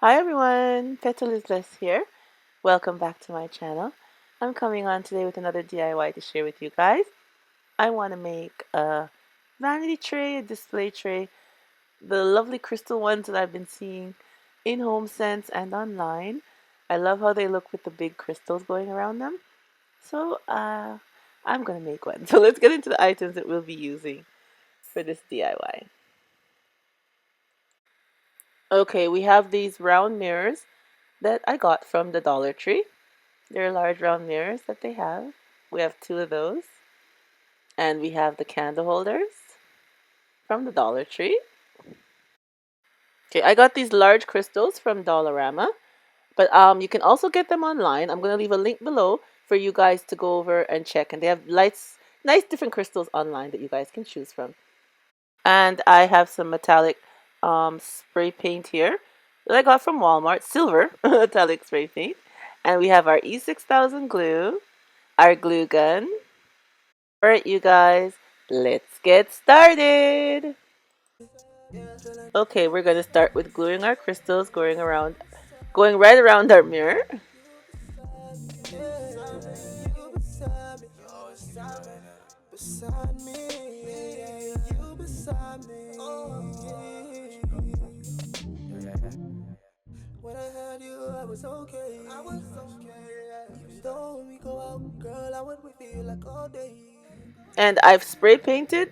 Hi everyone, Petalisbless here. Welcome back to my channel. I'm coming on today with another DIY to share with you guys. I want to make a vanity tray, a display tray, the lovely crystal ones that I've been seeing in HomeSense and online. I love how they look with the big crystals going around them. So I'm going to make one. So let's get into the items that we'll be using for this DIY. Okay, we have these round mirrors that I got from the Dollar Tree. They're large round mirrors that they have. We have two of those. And we have the candle holders from the Dollar Tree. Okay, I got these large crystals from Dollarama, but you can also get them online. I'm going to leave a link below for you guys to go over and check. And they have nice different crystals online that you guys can choose from. And I have some metallic spray paint here that I got from Walmart, silver metallic spray paint. And we have our E6000 glue, our glue gun. Alright, you guys, let's get started. Okay, we're gonna start with gluing our crystals, going right around our mirror. When I had you, I was okay. Even though when we go out, girl, I would wait for you like all day. And I've spray painted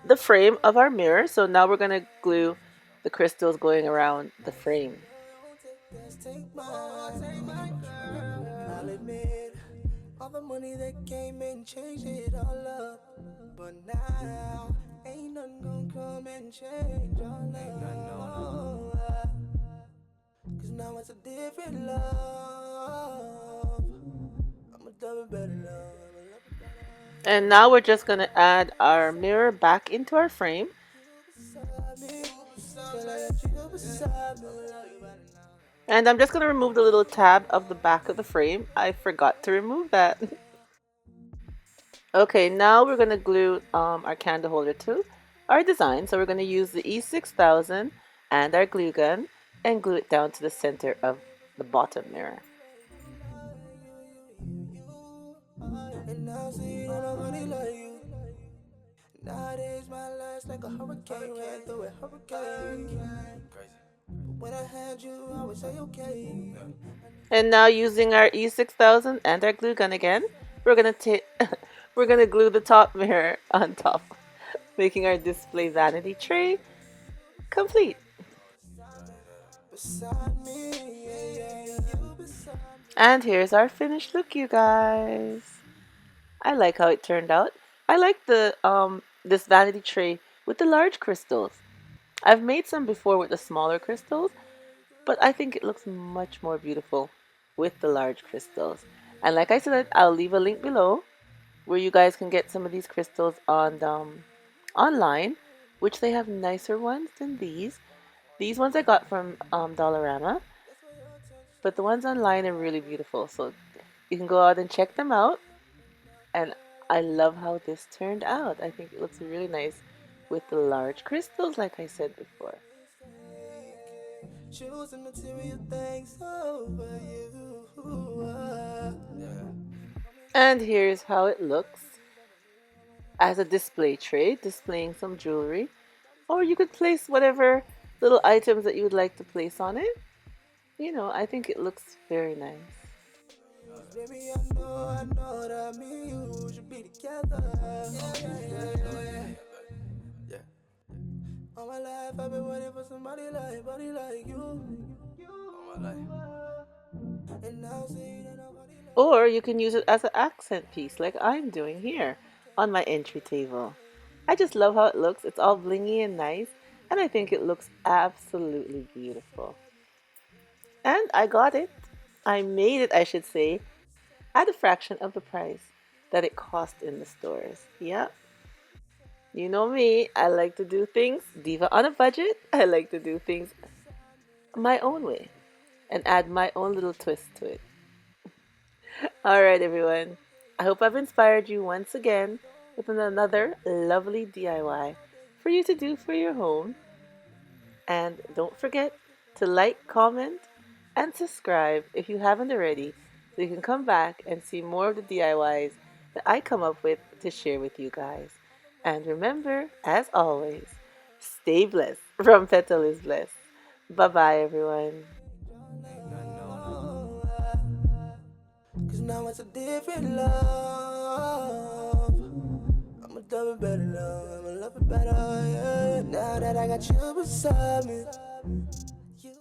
the frame of our mirror, so now we're gonna glue the crystals going around the frame. I'll admit, all the money that came and changed it all up. But now, ain't nothing gonna come and change all love. Cause now it's a different love. I'm a double better love. And now we're just gonna add our mirror back into our frame. And I'm just gonna remove the little tab of the back of the frame. I forgot to remove that. Okay, now we're gonna glue our candle holder to our design. So we're gonna use the E6000 and our glue gun and glue it down to the center of the bottom mirror. Nowadays my life's like a hurricane, ran through a hurricane. When I had you, I would say okay. And now using our E6000 and our glue gun again, we're gonna we're gonna glue the top mirror on top, making our display vanity tray complete. And here's our finished look, you guys. I like how it turned out. I like the this vanity tray with the large crystals. I've made some before with the smaller crystals, but I think it looks much more beautiful with the large crystals. And like I said, I'll leave a link below where you guys can get some of these crystals on online, which they have nicer ones than these. These ones I got from Dollarama, but the ones online are really beautiful. So you can go out and check them out. And I love how this turned out. I think it looks really nice with the large crystals, like I said before. Choosing material things over you. And here's how it looks as a display tray, displaying some jewelry. Or you could place whatever little items that you would like to place on it. You know, I think it looks very nice. Baby, I know that me and you should be together. Yeah. All my life I've been waiting for somebody like you. All my life. And now see that nobody like. Or you can use it as an accent piece like I'm doing here on my entry table. I just love how it looks. It's all blingy and nice, and I think it looks absolutely beautiful. And I got it. I made it, I should say, at a fraction of the price that it cost in the stores. Yep. You know me, I like to do things diva on a budget. I like to do things my own way and add my own little twist to it. All right, everyone. I hope I've inspired you once again with another lovely DIY for you to do for your home. And don't forget to like, comment, and subscribe if you haven't already, so you can come back and see more of the DIYs that I come up with to share with you guys. And remember, as always, stay blessed from Petalisbless. Bye bye, everyone. Cause now it's a different love. I'ma love it better now, I'ma love it better, yeah. Now that I got you beside me,